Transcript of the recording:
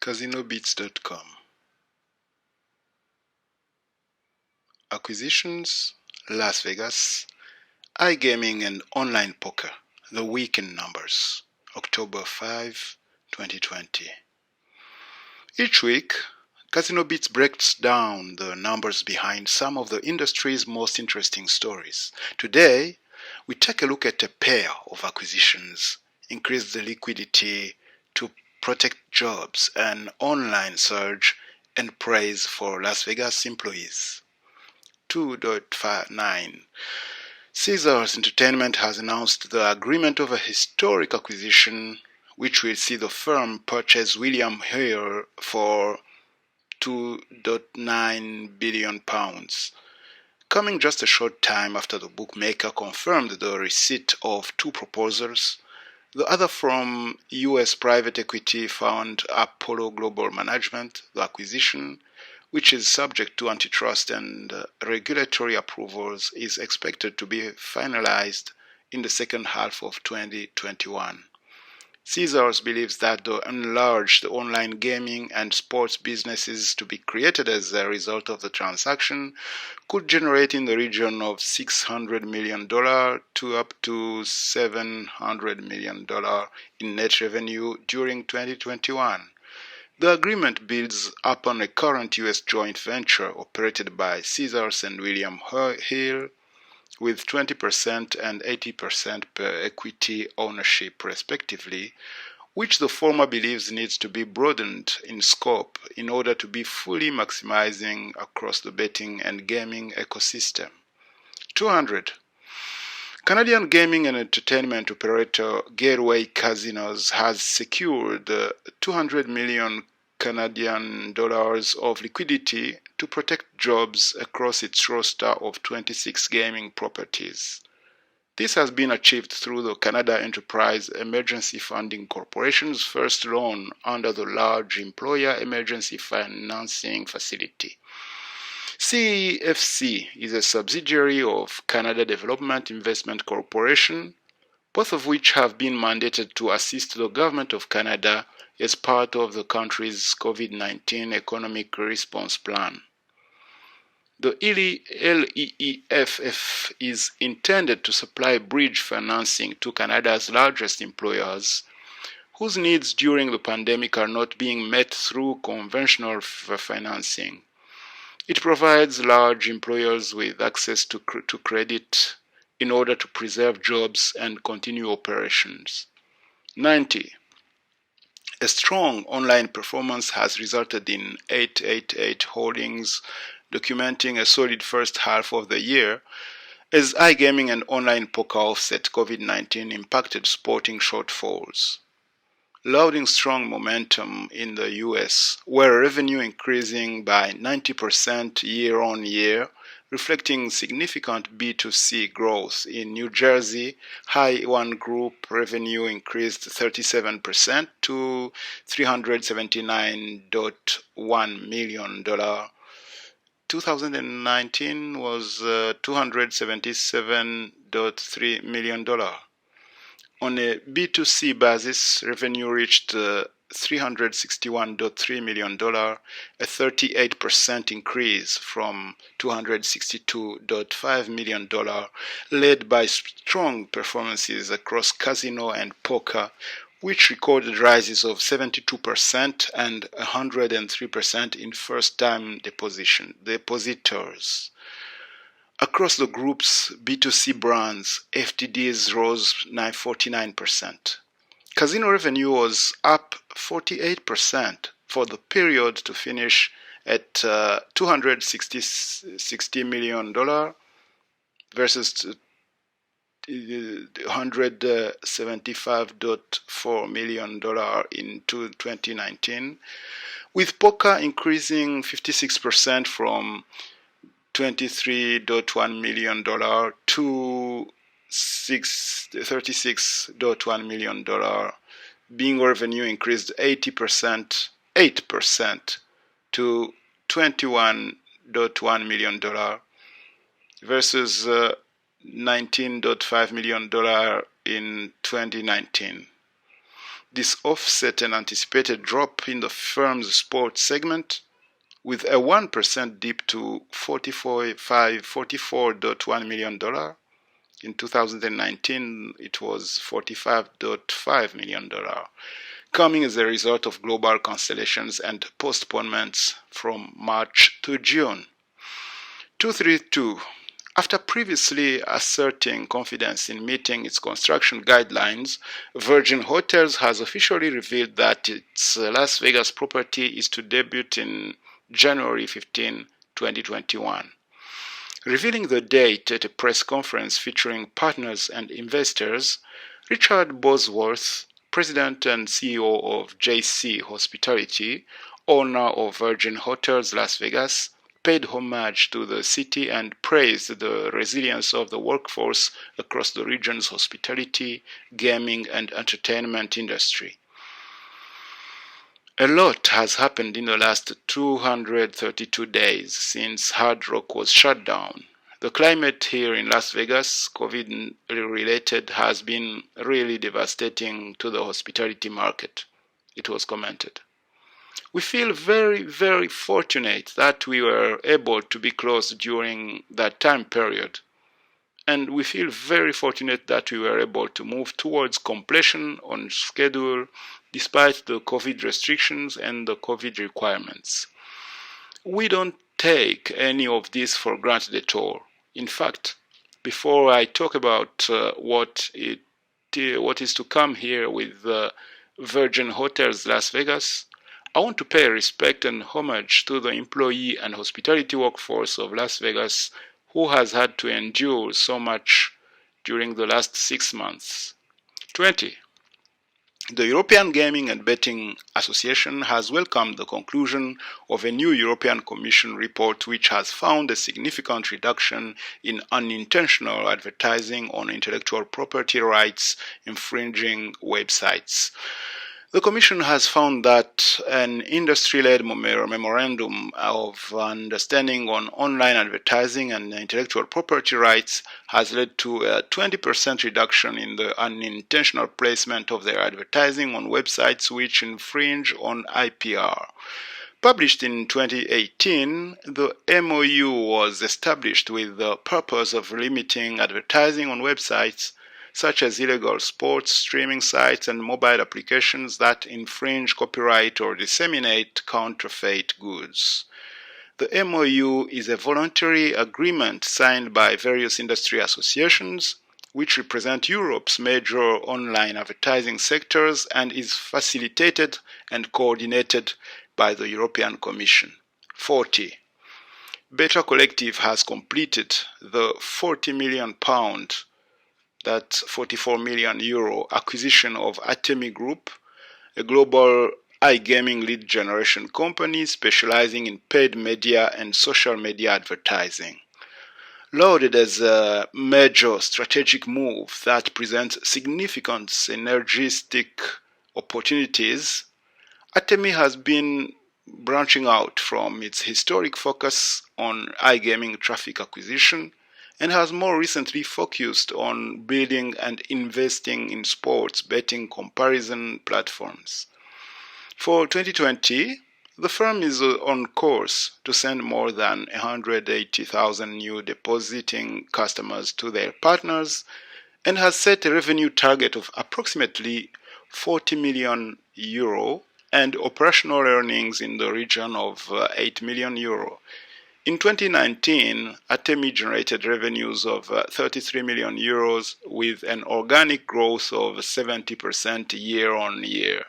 CasinoBeats.com. Acquisitions, Las Vegas, igaming and online poker, the weekend numbers, October 5, 2020. Each week, Casino Beats breaks down the numbers behind some of the industry's most interesting stories. Today, we take a look at a pair of acquisitions, increase the liquidity to protect jobs, an online surge, and praise for Las Vegas employees. 2.59 Caesars Entertainment has announced the agreement of a historic acquisition which will see the firm purchase William Hill for £2.9 billion, coming just a short time after the bookmaker confirmed the receipt of two proposals, the other from U.S. private equity fund Apollo Global Management. The acquisition, which is subject to antitrust and regulatory approvals, is expected to be finalized in the second half of 2021. Caesars believes that the enlarged online gaming and sports businesses to be created as a result of the transaction could generate in the region of $600 million to up to $700 million in net revenue during 2021. The agreement builds upon a current U.S. joint venture operated by Caesars and William Hill, with 20% and 80% per equity ownership respectively, which the former believes needs to be broadened in scope in order to be fully maximizing across the betting and gaming ecosystem. 200. Canadian gaming and entertainment operator Gateway Casinos has secured $200 million Canadian dollars of liquidity to protect jobs across its roster of 26 gaming properties. This has been achieved through the Canada Enterprise Emergency Funding Corporation's first loan under the Large Employer Emergency Financing Facility. CEFC is a subsidiary of Canada Development Investment Corporation, both of which have been mandated to assist the Government of Canada as part of the country's COVID-19 economic response plan. The LEEFF is intended to supply bridge financing to Canada's largest employers, whose needs during the pandemic are not being met through conventional financing. It provides large employers with access to credit in order to preserve jobs and continue operations. 90. A strong online performance has resulted in 888 Holdings documenting a solid first half of the year as iGaming and online poker offset COVID-19 impacted sporting shortfalls. Lauding strong momentum in the US, where revenue increasing by 90% year-on-year, reflecting significant B2C growth. In New Jersey, High One Group revenue increased 37% to $379.1 million. 2019 was $277.3 million. On a B2C basis, revenue reached $361.3 million, a 38% increase from $262.5 million, led by strong performances across casino and poker, which recorded rises of 72% and 103% in first-time depositors. Across the group's B2C brands, FTDs rose 49%. Casino revenue was up 48% for the period to finish at $260 million versus $175.4 million in 2019, with poker increasing 56% from $23.1 million to $36.1 million. Bingo revenue increased 8% to $21.1 million versus $19.5 million in 2019. This offset an anticipated drop in the firm's sports segment, with a 1% dip to $44.1 million. In 2019, it was $45.5 million, coming as a result of global cancellations and postponements from March to June. 232. After previously asserting confidence in meeting its construction guidelines, Virgin Hotels has officially revealed that its Las Vegas property is to debut in January 15, 2021. Revealing the date at a press conference featuring partners and investors, Richard Bosworth, President and CEO of JC Hospitality, owner of Virgin Hotels Las Vegas, paid homage to the city and praised the resilience of the workforce across the region's hospitality, gaming, and entertainment industry. A lot has happened in the last 232 days since Hard Rock was shut down. The climate here in Las Vegas, COVID-related, has been really devastating to the hospitality market, it was commented. We feel very, very fortunate that we were able to be closed during that time period. And we feel very fortunate that we were able to move towards completion on schedule despite the COVID restrictions and the COVID requirements. We don't take any of this for granted at all. In fact, before I talk about what is to come here with Virgin Hotels Las Vegas, I want to pay respect and homage to the employee and hospitality workforce of Las Vegas who has had to endure so much during the last 6 months. 20. The European Gaming and Betting Association has welcomed the conclusion of a new European Commission report which has found a significant reduction in unintentional advertising on intellectual property rights infringing websites. The Commission has found that an industry-led memorandum of understanding on online advertising and intellectual property rights has led to a 20% reduction in the unintentional placement of their advertising on websites which infringe on IPR. Published in 2018, the MOU was established with the purpose of limiting advertising on websites such as illegal sports streaming sites and mobile applications that infringe copyright or disseminate counterfeit goods. The MOU is a voluntary agreement signed by various industry associations which represent Europe's major online advertising sectors and is facilitated and coordinated by the European Commission. 40. Beta Collective has completed the £40 million that's 44 million euro acquisition of Atemi Group, a global igaming lead generation company specializing in paid media and social media advertising. Lauded as a major strategic move that presents significant synergistic opportunities, Atemi has been branching out from its historic focus on igaming traffic acquisition and has more recently focused on building and investing in sports betting comparison platforms. For 2020, the firm is on course to send more than 180,000 new depositing customers to their partners and has set a revenue target of approximately 40 million euro and operational earnings in the region of 8 million euro. In 2019, Atemi generated revenues of 33 million euros with an organic growth of 70% year on year.